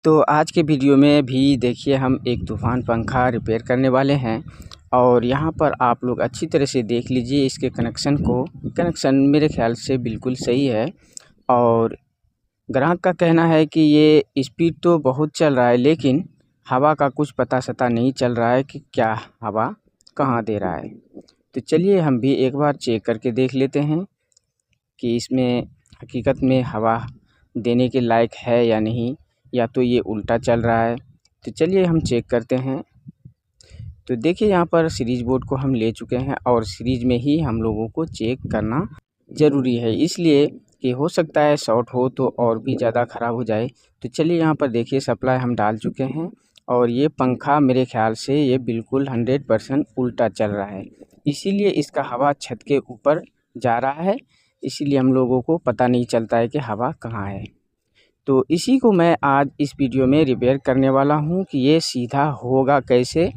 तो आज के वीडियो में भी देखिए हम एक तूफ़ान पंखा रिपेयर करने वाले हैं और यहाँ पर आप लोग अच्छी तरह से देख लीजिए इसके कनेक्शन मेरे ख़्याल से बिल्कुल सही है। और ग्राहक का कहना है कि ये स्पीड तो बहुत चल रहा है लेकिन हवा का कुछ पता सता नहीं चल रहा है कि क्या हवा कहाँ दे रहा है। तो चलिए हम भी एक बार चेक करके देख लेते हैं कि इसमें हकीकत में हवा देने के लायक है या नहीं, या तो ये उल्टा चल रहा है। तो चलिए हम चेक करते हैं। तो देखिए यहाँ पर सीरीज बोर्ड को हम ले चुके हैं और सीरीज में ही हम लोगों को चेक करना ज़रूरी है, इसलिए कि हो सकता है शॉर्ट हो तो और भी ज़्यादा ख़राब हो जाए। तो चलिए यहाँ पर देखिए सप्लाई हम डाल चुके हैं और ये पंखा मेरे ख़्याल से ये बिल्कुल 100% उल्टा चल रहा है, इसीलिए इसका हवा छत के ऊपर जा रहा है, इसीलिए हम लोगों को पता नहीं चलता है कि हवा कहाँ है। तो इसी को मैं आज इस वीडियो में रिपेयर करने वाला हूँ कि ये सीधा होगा कैसे।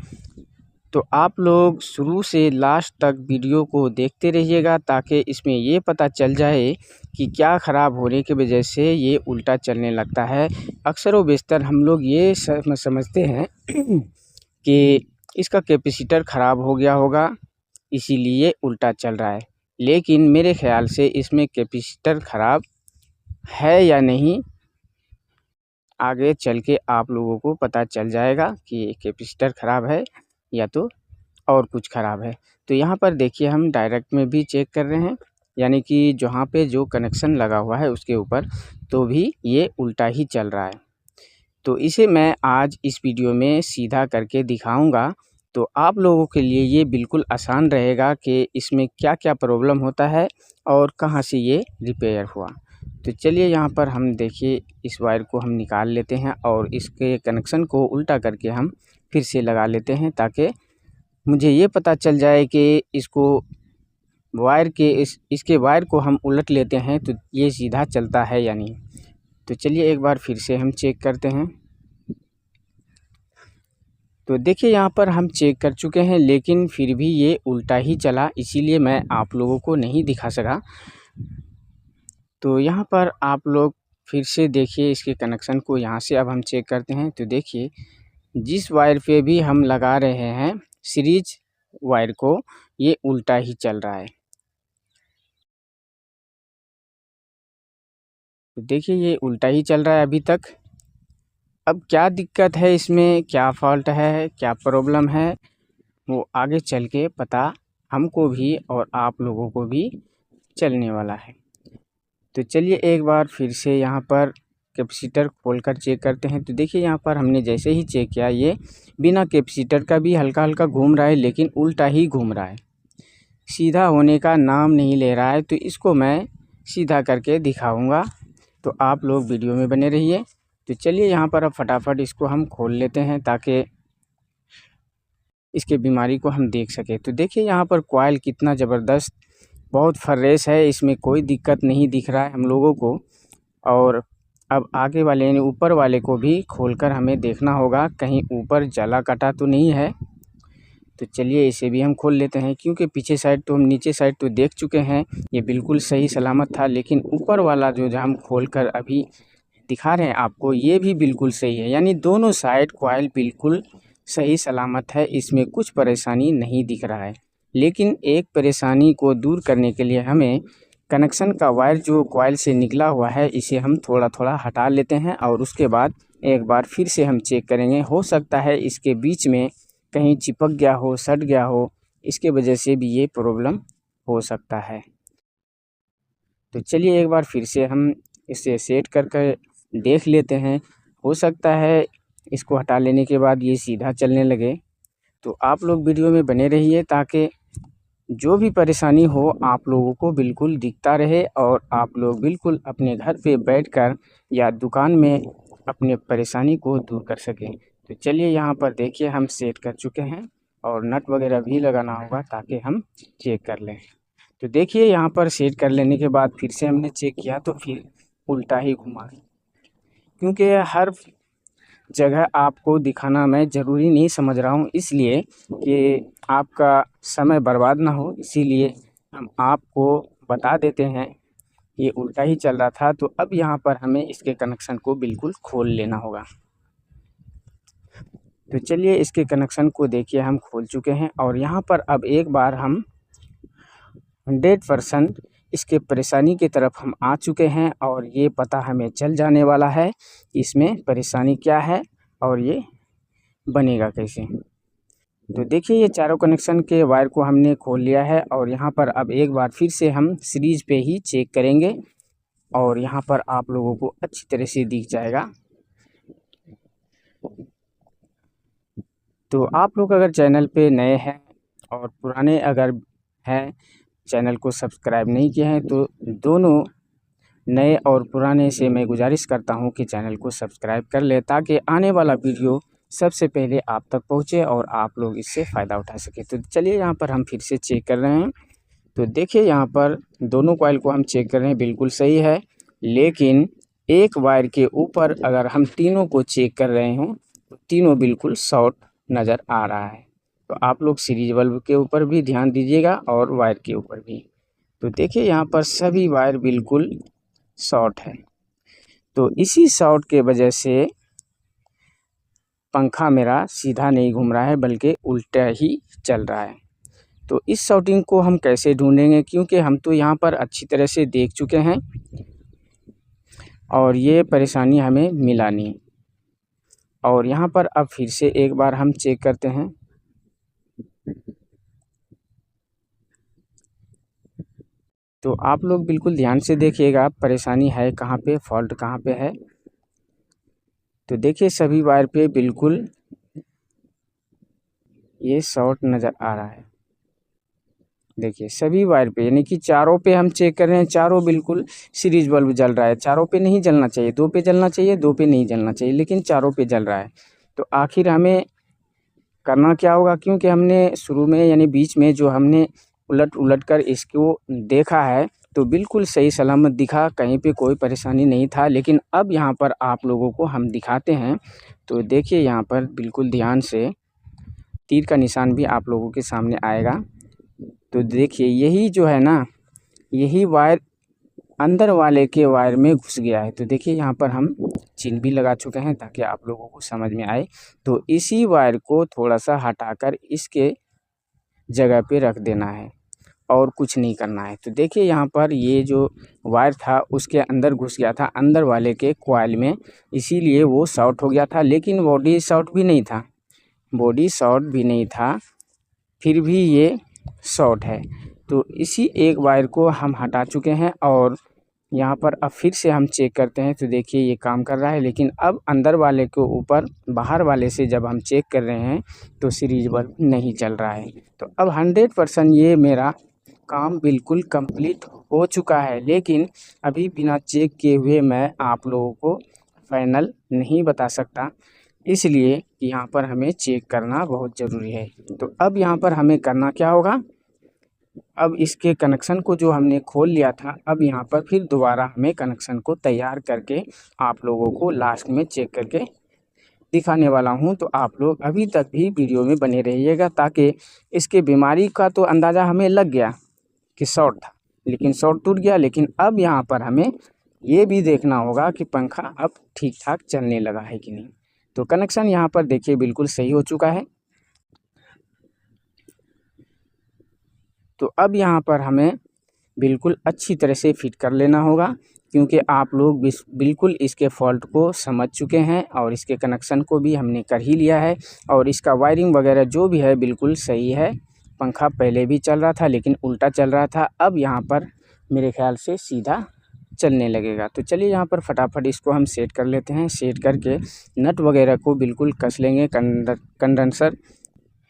तो आप लोग शुरू से लास्ट तक वीडियो को देखते रहिएगा ताकि इसमें ये पता चल जाए कि क्या ख़राब होने की वजह से ये उल्टा चलने लगता है। अक्सर व बेशतर हम लोग ये समझते हैं कि इसका कैपेसिटर ख़राब हो गया होगा इसीलिए उल्टा चल रहा है, लेकिन मेरे ख़्याल से इसमें कैपेसिटर ख़राब है या नहीं आगे चल के आप लोगों को पता चल जाएगा कि कैपेसिटर ख़राब है या तो और कुछ ख़राब है। तो यहाँ पर देखिए हम डायरेक्ट में भी चेक कर रहे हैं, यानी कि जहाँ पे जो कनेक्शन लगा हुआ है उसके ऊपर, तो भी ये उल्टा ही चल रहा है। तो इसे मैं आज इस वीडियो में सीधा करके दिखाऊंगा, तो आप लोगों के लिए ये बिल्कुल आसान रहेगा कि इसमें क्या क्या प्रॉब्लम होता है और कहाँ से ये रिपेयर हुआ। तो चलिए यहाँ पर हम देखिए इस वायर को हम निकाल लेते हैं और इसके कनेक्शन को उल्टा करके हम फिर से लगा लेते हैं, ताकि मुझे ये पता चल जाए कि इसको वायर के इसके वायर को हम उलट लेते हैं तो ये सीधा चलता है या नहीं। तो चलिए एक बार फिर से हम चेक करते हैं। तो देखिए यहाँ पर हम चेक कर चुके हैं लेकिन फिर भी ये उल्टा ही चला, इसीलिए मैं आप लोगों को नहीं दिखा सका। तो यहाँ पर आप लोग फिर से देखिए इसके कनेक्शन को, यहाँ से अब हम चेक करते हैं। तो देखिए जिस वायर पे भी हम लगा रहे हैं सीरीज वायर को, ये उल्टा ही चल रहा है। तो देखिए ये उल्टा ही चल रहा है अभी तक। अब क्या दिक्कत है इसमें, क्या फॉल्ट है, क्या प्रॉब्लम है, वो आगे चल के पता हमको भी और आप लोगों को भी चलने वाला है। तो चलिए एक बार फिर से यहाँ पर कैपेसिटर खोलकर चेक करते हैं। तो देखिए यहाँ पर हमने जैसे ही चेक किया ये बिना कैपेसिटर का भी हल्का हल्का घूम रहा है, लेकिन उल्टा ही घूम रहा है, सीधा होने का नाम नहीं ले रहा है। तो इसको मैं सीधा करके दिखाऊंगा, तो आप लोग वीडियो में बने रहिए। तो चलिए यहाँ पर अब फटाफट इसको हम खोल लेते हैं ताकि इसके बीमारी को हम देख सकें। तो देखिए यहाँ पर कॉइल कितना ज़बरदस्त, बहुत फ्रेश है, इसमें कोई दिक्कत नहीं दिख रहा है हम लोगों को। और अब आगे वाले यानी ऊपर वाले को भी खोलकर हमें देखना होगा कहीं ऊपर जला कटा तो नहीं है। तो चलिए इसे भी हम खोल लेते हैं, क्योंकि पीछे साइड तो हम नीचे साइड तो देख चुके हैं, ये बिल्कुल सही सलामत था, लेकिन ऊपर वाला जो हम खोल कर अभी दिखा रहे हैं आपको, ये भी बिल्कुल सही है, यानी दोनों साइड कॉइल बिल्कुल सही सलामत है, इसमें कुछ परेशानी नहीं दिख रहा है। लेकिन एक परेशानी को दूर करने के लिए हमें कनेक्शन का वायर जो कॉइल से निकला हुआ है इसे हम थोड़ा थोड़ा हटा लेते हैं और उसके बाद एक बार फिर से हम चेक करेंगे। हो सकता है इसके बीच में कहीं चिपक गया हो, सट गया हो, इसके वजह से भी ये प्रॉब्लम हो सकता है। तो चलिए एक बार फिर से हम इसे सेट करके देख लेते हैं, हो सकता है इसको हटा लेने के बाद ये सीधा चलने लगे। तो आप लोग वीडियो में बने रहिए ताकि जो भी परेशानी हो आप लोगों को बिल्कुल दिखता रहे और आप लोग बिल्कुल अपने घर पे बैठकर या दुकान में अपने परेशानी को दूर कर सकें। तो चलिए यहाँ पर देखिए हम सेट कर चुके हैं और नट वगैरह भी लगाना होगा ताकि हम चेक कर लें। तो देखिए यहाँ पर सेट कर लेने के बाद फिर से हमने चेक किया तो फिर उल्टा ही घुमा, क्योंकि हर जगह आपको दिखाना मैं ज़रूरी नहीं समझ रहा हूँ, इसलिए कि आपका समय बर्बाद ना हो, इसीलिए हम आपको बता देते हैं। ये उल्टा ही चल रहा था, तो अब यहाँ पर हमें इसके कनेक्शन को बिल्कुल खोल लेना होगा। तो चलिए इसके कनेक्शन को देखिए हम खोल चुके हैं और यहाँ पर अब एक बार हम 100% इसके परेशानी की तरफ हम आ चुके हैं और ये पता हमें चल जाने वाला है इसमें परेशानी क्या है और ये बनेगा कैसे। तो देखिए ये चारों कनेक्शन के वायर को हमने खोल लिया है और यहाँ पर अब एक बार फिर से हम सीरीज पे ही चेक करेंगे और यहाँ पर आप लोगों को अच्छी तरह से दिख जाएगा। तो आप लोग अगर चैनल पे नए हैं और पुराने अगर हैं चैनल को सब्सक्राइब नहीं किए हैं तो दोनों नए और पुराने से मैं गुजारिश करता हूं कि चैनल को सब्सक्राइब कर ले ताकि आने वाला वीडियो सबसे पहले आप तक पहुंचे और आप लोग इससे फ़ायदा उठा सकें। तो चलिए यहाँ पर हम फिर से चेक कर रहे हैं। तो देखिए यहाँ पर दोनों कॉइल को हम चेक कर रहे हैं, बिल्कुल सही है, लेकिन एक वायर के ऊपर अगर हम तीनों को चेक कर रहे हों तो तीनों बिल्कुल शॉर्ट नज़र आ रहा है। तो आप लोग सीरीज बल्ब के ऊपर भी ध्यान दीजिएगा और वायर के ऊपर भी। तो देखिए यहाँ पर सभी वायर बिल्कुल शॉर्ट है। तो इसी शॉर्ट के वजह से पंखा मेरा सीधा नहीं घूम रहा है बल्कि उल्टा ही चल रहा है। तो इस शॉर्टिंग को हम कैसे ढूंढेंगे, क्योंकि हम तो यहाँ पर अच्छी तरह से देख चुके हैं और ये परेशानी हमें मिला नहीं। और यहाँ पर अब फिर से एक बार हम चेक करते हैं। तो आप लोग बिल्कुल ध्यान से देखिएगा परेशानी है कहाँ पे, फॉल्ट कहाँ पे है। तो देखिए सभी वायर पे बिल्कुल ये शॉर्ट नज़र आ रहा है। देखिए सभी वायर पे, यानी कि चारों पे हम चेक कर रहे हैं, चारों बिल्कुल सीरीज बल्ब जल रहा है। चारों पे नहीं जलना चाहिए, दो पे जलना चाहिए, दो पे नहीं जलना चाहिए, लेकिन चारों पे जल रहा है। तो आखिर हमें करना क्या होगा, क्योंकि हमने शुरू में यानी बीच में जो हमने उलट उलट कर इसको देखा है तो बिल्कुल सही सलामत दिखा, कहीं पे कोई परेशानी नहीं था। लेकिन अब यहाँ पर आप लोगों को हम दिखाते हैं। तो देखिए यहाँ पर बिल्कुल ध्यान से तीर का निशान भी आप लोगों के सामने आएगा। तो देखिए यही जो है ना, यही वायर अंदर वाले के वायर में घुस गया है। तो देखिए यहाँ पर हम चिन्ह भी लगा चुके हैं ताकि आप लोगों को समझ में आए। तो इसी वायर को थोड़ा सा हटाकर इसके जगह पे रख देना है और कुछ नहीं करना है। तो देखिए यहाँ पर ये जो वायर था उसके अंदर घुस गया था, अंदर वाले के कॉइल में, इसीलिए वो शॉर्ट हो गया था। लेकिन बॉडी शॉर्ट भी नहीं था, बॉडी शॉर्ट भी नहीं था, फिर भी ये शॉर्ट है। तो इसी एक वायर को हम हटा चुके हैं और यहाँ पर अब फिर से हम चेक करते हैं। तो देखिए ये काम कर रहा है, लेकिन अब अंदर वाले के ऊपर बाहर वाले से जब हम चेक कर रहे हैं तो सीरीज बल्ब नहीं चल रहा है। तो अब 100% ये मेरा काम बिल्कुल कंप्लीट हो चुका है, लेकिन अभी बिना चेक किए हुए मैं आप लोगों को फाइनल नहीं बता सकता, इसलिए यहाँ पर हमें चेक करना बहुत ज़रूरी है। तो अब यहाँ पर हमें करना क्या होगा, अब इसके कनेक्शन को जो हमने खोल लिया था, अब यहाँ पर फिर दोबारा हमें कनेक्शन को तैयार करके आप लोगों को लास्ट में चेक करके दिखाने वाला हूँ। तो आप लोग अभी तक भी वीडियो में बने रहिएगा ताकि इसके बीमारी का तो अंदाज़ा हमें लग गया कि शॉर्ट था, लेकिन शॉर्ट टूट गया। लेकिन अब यहाँ पर हमें ये भी देखना होगा कि पंखा अब ठीक ठाक चलने लगा है कि नहीं। तो कनेक्शन यहाँ पर देखिए बिल्कुल सही हो चुका है। तो अब यहाँ पर हमें बिल्कुल अच्छी तरह से फिट कर लेना होगा, क्योंकि आप लोग बिल्कुल इसके फॉल्ट को समझ चुके हैं और इसके कनेक्शन को भी हमने कर ही लिया है और इसका वायरिंग वगैरह जो भी है बिल्कुल सही है। पंखा पहले भी चल रहा था लेकिन उल्टा चल रहा था, अब यहाँ पर मेरे ख्याल से सीधा चलने लगेगा। तो चलिए यहाँ पर फटाफट इसको हम सेट कर लेते हैं। सेट करके नट वगैरह को बिल्कुल कस लेंगे। कंडेंसर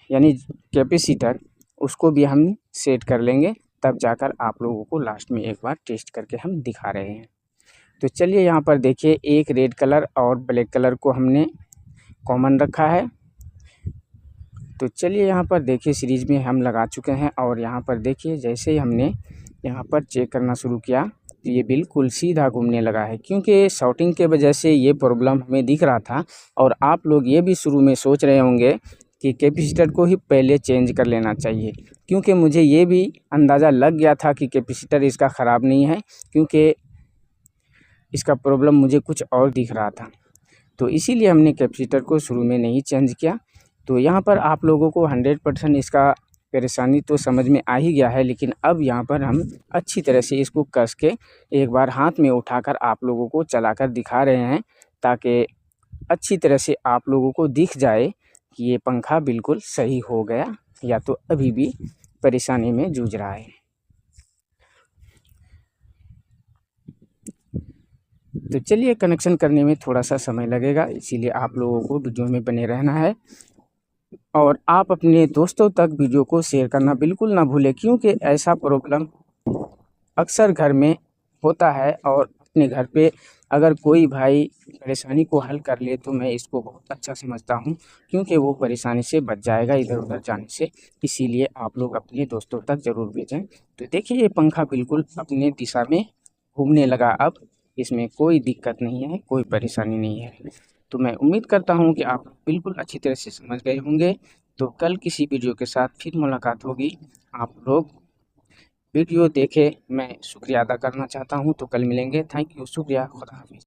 यानी कैपेसिटर उसको भी हम सेट कर लेंगे, तब जाकर आप लोगों को लास्ट में एक बार टेस्ट करके हम दिखा रहे हैं। तो चलिए यहाँ पर देखिए एक रेड कलर और ब्लैक कलर को हमने कॉमन रखा है। तो चलिए यहाँ पर देखिए सीरीज में हम लगा चुके हैं और यहाँ पर देखिए जैसे ही हमने यहाँ पर चेक करना शुरू किया तो ये बिल्कुल सीधा घूमने लगा है, क्योंकि शॉर्टिंग के वजह से ये प्रॉब्लम हमें दिख रहा था। और आप लोग ये भी शुरू में सोच रहे होंगे कि कैपेसिटर को ही पहले चेंज कर लेना चाहिए, क्योंकि मुझे ये भी अंदाज़ा लग गया था कि कैपेसिटर इसका ख़राब नहीं है, क्योंकि इसका प्रॉब्लम मुझे कुछ और दिख रहा था। तो इसीलिए हमने कैपेसिटर को शुरू में नहीं चेंज किया। तो यहाँ पर आप लोगों को 100% इसका परेशानी तो समझ में आ ही गया है, लेकिन अब यहाँ पर हम अच्छी तरह से इसको कस के एक बार हाथ में उठाकर आप लोगों को चलाकर दिखा रहे हैं, ताकि अच्छी तरह से आप लोगों को दिख जाए कि ये पंखा बिल्कुल सही हो गया या तो अभी भी परेशानी में जूझ रहा है। तो चलिए, कनेक्शन करने में थोड़ा सा समय लगेगा, इसीलिए आप लोगों को वीडियो में बने रहना है और आप अपने दोस्तों तक वीडियो को शेयर करना बिल्कुल ना भूलें, क्योंकि ऐसा प्रॉब्लम अक्सर घर में होता है। और अपने घर पे अगर कोई भाई परेशानी को हल कर ले तो मैं इसको बहुत अच्छा समझता हूँ, क्योंकि वो परेशानी से बच जाएगा इधर उधर जाने से। इसीलिए आप लोग अपने दोस्तों तक ज़रूर भेजें। तो देखिए, ये पंखा बिल्कुल अपने दिशा में घूमने लगा। अब इसमें कोई दिक्कत नहीं है, कोई परेशानी नहीं है। तो मैं उम्मीद करता हूँ कि आप बिल्कुल अच्छी तरह से समझ गए होंगे। तो कल किसी वीडियो के साथ फिर मुलाकात होगी। आप लोग वीडियो देखे, मैं शुक्रिया अदा करना चाहता हूँ। तो कल मिलेंगे। थैंक यू, शुक्रिया, खुदा हाफिज़।